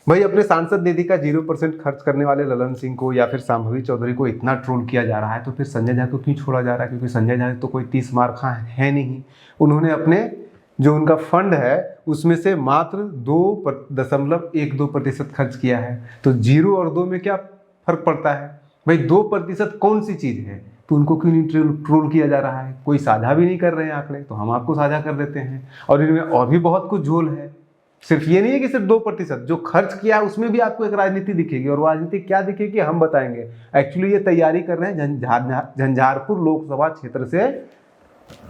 भाई अपने सांसद निधि का 0% खर्च करने वाले ललन सिंह को या फिर शांभवी चौधरी को इतना ट्रोल किया जा रहा है, तो फिर संजय झा को क्यों छोड़ा जा रहा है? क्योंकि संजय झा तो कोई 30 मार खा है नहीं। उन्होंने अपने जो उनका फंड है उसमें से मात्र 2.12% खर्च किया है। तो 0 और 2 में क्या फर्क पड़ता है भाई? 2% कौन सी चीज़ है? तो उनको क्यों नहीं ट्रोल किया जा रहा है? कोई साझा भी नहीं कर रहे हैं आंकड़े, तो हम आपको साझा कर देते हैं। और इनमें और भी बहुत कुछ झोल है, सिर्फ ये नहीं है कि सिर्फ 2% जो खर्च किया है उसमें भी आपको एक राजनीति दिखेगी। और राजनीति क्या दिखेगी हम बताएंगे। एक्चुअली ये तैयारी कर रहे हैं, झंझारपुर लोकसभा क्षेत्र से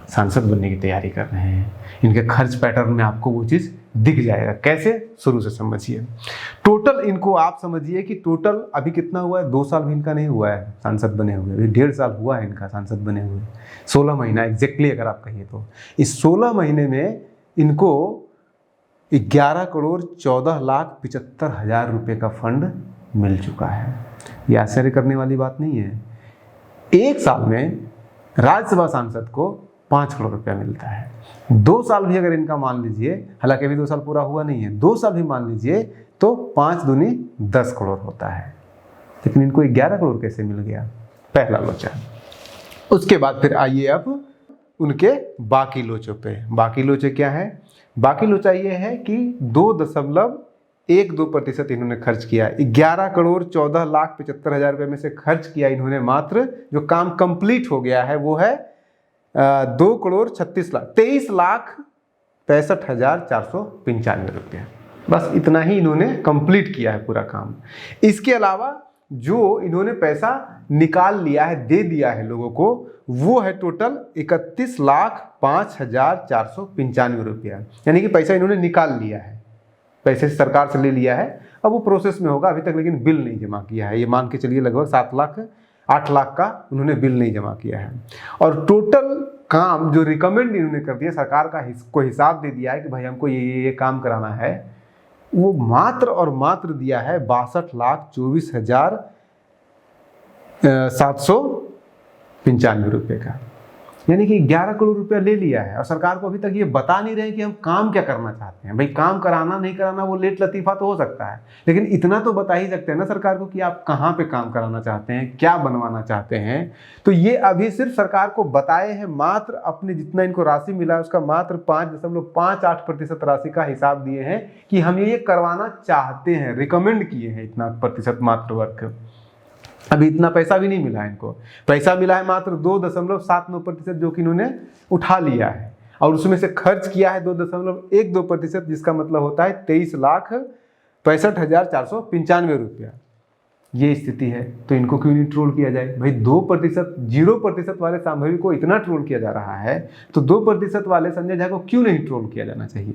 सांसद बनने की तैयारी कर रहे हैं। इनके खर्च पैटर्न में आपको वो चीज़ दिख जाएगा। कैसे? शुरू से समझिए। टोटल इनको आप समझिए कि टोटल अभी कितना हुआ है? 2 साल भी इनका नहीं हुआ है सांसद बने हुए, अभी 1.5 साल हुआ है इनका सांसद बने हुए। 16 महीना एग्जैक्टली अगर आप कहिए तो इस 16 महीने में इनको 11,14,75,000 रुपये का फंड मिल चुका है। ये आश्चर्य करने वाली बात नहीं है। एक साल में राज्यसभा सांसद को 5 करोड़ रुपया मिलता है। 2 साल भी अगर इनका मान लीजिए, हालांकि अभी 2 साल पूरा हुआ नहीं है, 2 साल भी मान लीजिए तो 5 दूनी 10 करोड़ होता है। लेकिन इनको 11 करोड़ कैसे मिल गया? पहला लोचा। उसके बाद फिर आइए अब उनके बाकी लोचों पे। बाकी लोचे क्या है? बाकी लोचा ये है कि 2.12% इन्होंने खर्च किया। 11,14,75,000 रुपये में से खर्च किया इन्होंने मात्र, जो काम कंप्लीट हो गया है वो है 2,36,63,65,495 रुपये। बस इतना ही इन्होंने कंप्लीट किया है पूरा काम। इसके अलावा जो इन्होंने पैसा निकाल लिया है, दे दिया है लोगों को, वो है टोटल 31,05,495 रुपया। यानी कि पैसा इन्होंने निकाल लिया है, पैसे सरकार से ले लिया है। अब वो प्रोसेस में होगा अभी तक, लेकिन बिल नहीं जमा किया है। ये मान के चलिए लगभग 8 लाख का उन्होंने बिल नहीं जमा किया है। और टोटल काम जो रिकमेंड इन्होंने कर दिया, सरकार का को हिसाब दे दिया है कि भाई हमको ये काम कराना है, वो मात्र और मात्र दिया है 62,24,795 रुपये का। यानी कि 11 करोड़ रुपया ले लिया है। और सरकार को अभी तक ये बता नहीं रहे कि हम काम क्या करना चाहते हैं। भाई काम कराना नहीं कराना वो लेट लतीफ़ा तो हो सकता है, लेकिन इतना तो बता ही सकते हैं ना सरकार को कि आप कहाँ पे काम कराना चाहते हैं, क्या बनवाना चाहते हैं। तो ये अभी सिर्फ सरकार को बताए हैं, मात्र अपने जितना इनको राशि मिला है उसका मात्र 5.58% राशि का हिसाब दिए हैं कि हम ये करवाना चाहते हैं, रिकमेंड किए हैं इतना प्रतिशत मात्र वर्क। अभी इतना पैसा भी नहीं मिला है इनको। पैसा मिला है मात्र 2.79%, जो कि इन्होंने उठा लिया है। और उसमें से खर्च किया है 2.12%, जिसका मतलब होता है 23,65,495 रुपया। ये स्थिति है। तो इनको क्यों नहीं ट्रोल किया जाए? भाई 2%, 0% वाले शांभवी को इतना ट्रोल किया जा रहा है, तो 2% वाले संजय झा को क्यों नहीं ट्रोल किया जाना चाहिए?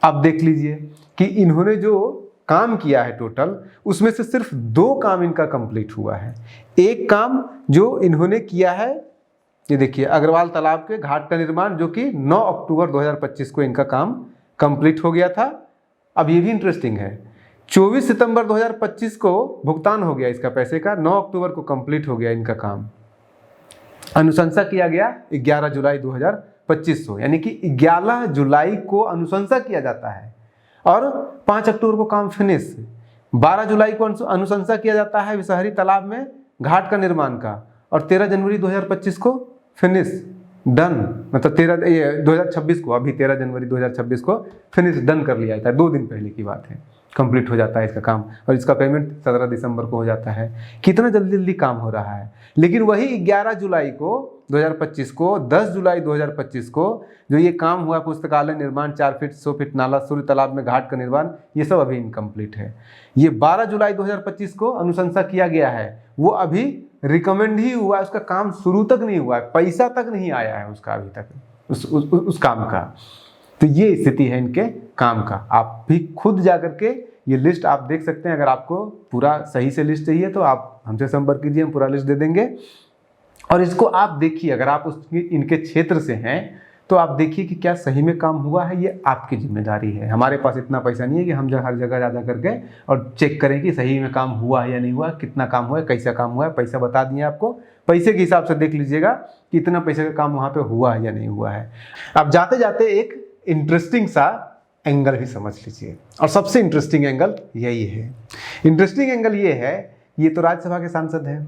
अब देख लीजिए कि इन्होंने जो काम किया है टोटल, उसमें से सिर्फ 2 काम इनका कंप्लीट हुआ है। एक काम जो इन्होंने किया है, ये देखिए अग्रवाल तालाब के घाट का निर्माण, जो कि 9 अक्टूबर 2025 को इनका काम कंप्लीट हो गया था। अब ये भी इंटरेस्टिंग है, 24 सितंबर 2025 को भुगतान हो गया इसका पैसे का, 9 अक्टूबर को कंप्लीट हो गया इनका काम। अनुशंसा किया गया 11 जुलाई 2025 को, यानी कि 11 जुलाई को अनुशंसा किया जाता है और 5 अक्टूबर को काम फिनिश। 12 जुलाई को अनुशंसा किया जाता है विषहरी तालाब में घाट का निर्माण का, और 13 जनवरी 2025 को फिनिश डन। मतलब 2026 को, अभी 13 जनवरी 2026 को फिनिश डन कर लिया था। 2 दिन पहले की बात है, कंप्लीट हो जाता है इसका काम। और इसका पेमेंट 17 दिसंबर को हो जाता है। कितना जल्दी जल्दी काम हो रहा है। लेकिन वही 11 जुलाई को 2025 को, 10 जुलाई 2025 को जो ये काम हुआ, पुस्तकालय निर्माण, 4 फीट 100 फीट नाला, सूर्य तालाब में घाट का निर्माण, ये सब अभी इनकम्प्लीट है। ये 12 जुलाई 2025 को अनुशंसा किया गया है, वो अभी रिकमेंड ही हुआ है, उसका काम शुरू तक नहीं हुआ है, पैसा तक नहीं आया है उसका अभी तक, उस काम का। तो ये स्थिति है इनके काम का। आप भी खुद जा करके ये लिस्ट आप देख सकते हैं। अगर आपको पूरा सही से लिस्ट चाहिए तो आप हमसे संपर्क कीजिए, हम पूरा लिस्ट दे देंगे। और इसको आप देखिए, अगर आप इनके क्षेत्र से हैं तो आप देखिए कि क्या सही में काम हुआ है। ये आपकी जिम्मेदारी है। हमारे पास इतना पैसा नहीं है कि हम हर जगह जा करके और चेक करें कि सही में काम हुआ है या नहीं हुआ, कितना काम हुआ है, कैसा काम हुआ है। पैसा बता दिए आपको, पैसे के हिसाब से देख लीजिएगा कि इतना पैसे का काम वहाँ पे हुआ है या नहीं हुआ है। अब जाते जाते एक इंटरेस्टिंग सा एंगल भी समझ लीजिए। और सबसे इंटरेस्टिंग एंगल यही है। इंटरेस्टिंग एंगल ये है, ये तो राज्यसभा के सांसद हैं,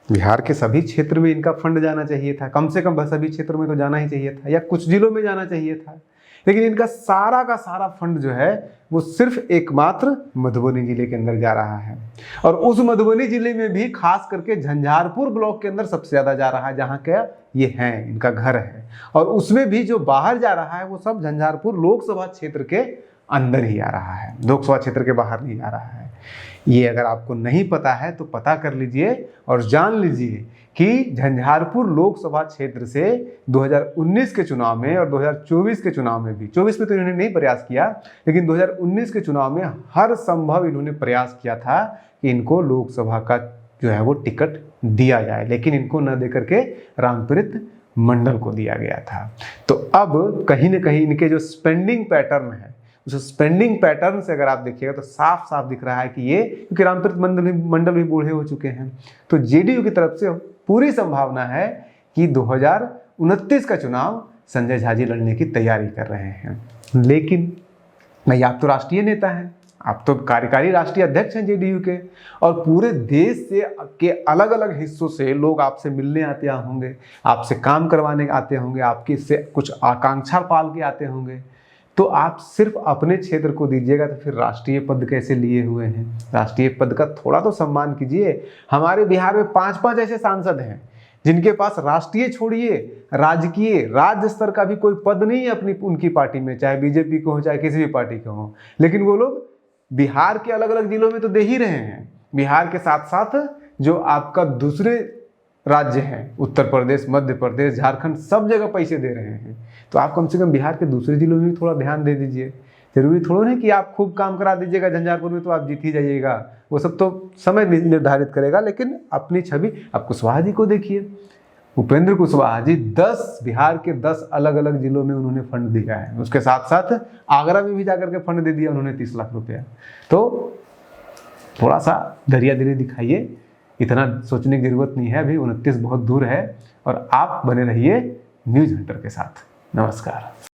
बिहार के सभी क्षेत्र में इनका फंड जाना चाहिए था, कम से कम सभी क्षेत्रों में तो जाना ही चाहिए था, या कुछ जिलों में जाना चाहिए था। लेकिन इनका सारा का सारा फंड जो है वो सिर्फ एकमात्र मधुबनी जिले के अंदर जा रहा है। और उस मधुबनी जिले में भी खास करके झंझारपुर ब्लॉक के अंदर सबसे ज़्यादा जा रहा है, जहाँ का ये है, इनका घर है। और उसमें भी जो बाहर जा रहा है वो सब झंझारपुर लोकसभा क्षेत्र के अंदर ही आ रहा है, लोकसभा क्षेत्र के बाहर नहीं आ रहा है। ये अगर आपको नहीं पता है तो पता कर लीजिए और जान लीजिए कि झंझारपुर लोकसभा क्षेत्र से 2019 के चुनाव में और 2024 के चुनाव में भी, 24 में तो इन्होंने नहीं प्रयास किया, लेकिन 2019 के चुनाव में हर संभव इन्होंने प्रयास किया था कि इनको लोकसभा का जो है वो टिकट दिया जाए, लेकिन इनको न देकर के रामप्रीत मंडल को दिया गया था। तो अब कहीं ना कहीं इनके जो स्पेंडिंग पैटर्न है, उस स्पेंडिंग पैटर्न से अगर आप देखिएगा तो साफ साफ दिख रहा है कि ये, क्योंकि रामप्रीत मंडल भी बूढ़े हो चुके हैं, तो जेडीयू की तरफ से पूरी संभावना है कि 2029 का चुनाव संजय झा जी लड़ने की तैयारी कर रहे हैं। लेकिन भाई आप तो राष्ट्रीय नेता हैं, आप तो कार्यकारी राष्ट्रीय अध्यक्ष हैं जेडीयू के, और पूरे देश से के अलग अलग हिस्सों से लोग आपसे मिलने आते होंगे, आपसे काम करवाने आते होंगे, आपके से कुछ आकांक्षा पाल के आते होंगे। तो आप सिर्फ अपने क्षेत्र को दीजिएगा तो फिर राष्ट्रीय पद कैसे लिए हुए हैं? राष्ट्रीय पद का थोड़ा तो सम्मान कीजिए। हमारे बिहार में 5-5 ऐसे सांसद हैं जिनके पास राष्ट्रीय छोड़िए, राजकीय, राज्य स्तर का भी कोई पद नहीं है अपनी उनकी पार्टी में, चाहे बीजेपी को हो चाहे किसी भी पार्टी को हो, लेकिन वो लोग बिहार के अलग अलग जिलों में तो दे ही रहे हैं। बिहार के साथ साथ जो आपका दूसरे राज्य हैं, उत्तर प्रदेश, मध्य प्रदेश, झारखंड, सब जगह पैसे दे रहे हैं। तो आप कम से कम बिहार के दूसरे जिलों में भी थोड़ा ध्यान दे दीजिए। जरूरी थोड़ा नहीं कि आप खूब काम करा दीजिएगा झंझारपुर में तो आप जीत ही जाइएगा, वो सब तो समय निर्धारित करेगा। लेकिन अपनी छवि, आप कुशवाहा जी को देखिए, उपेंद्र कुशवाहा जी 10 बिहार के 10 अलग अलग जिलों में उन्होंने फंड दिया है। उसके साथ साथ आगरा में भी जाकर के फंड दे दिया उन्होंने 30 लाख रुपया। तो थोड़ा सा दरियादिली दिखाइए, इतना सोचने की जरूरत नहीं है, अभी 29 बहुत दूर है। और आप बने रहिए न्यूज़ हंटर के साथ। नमस्कार।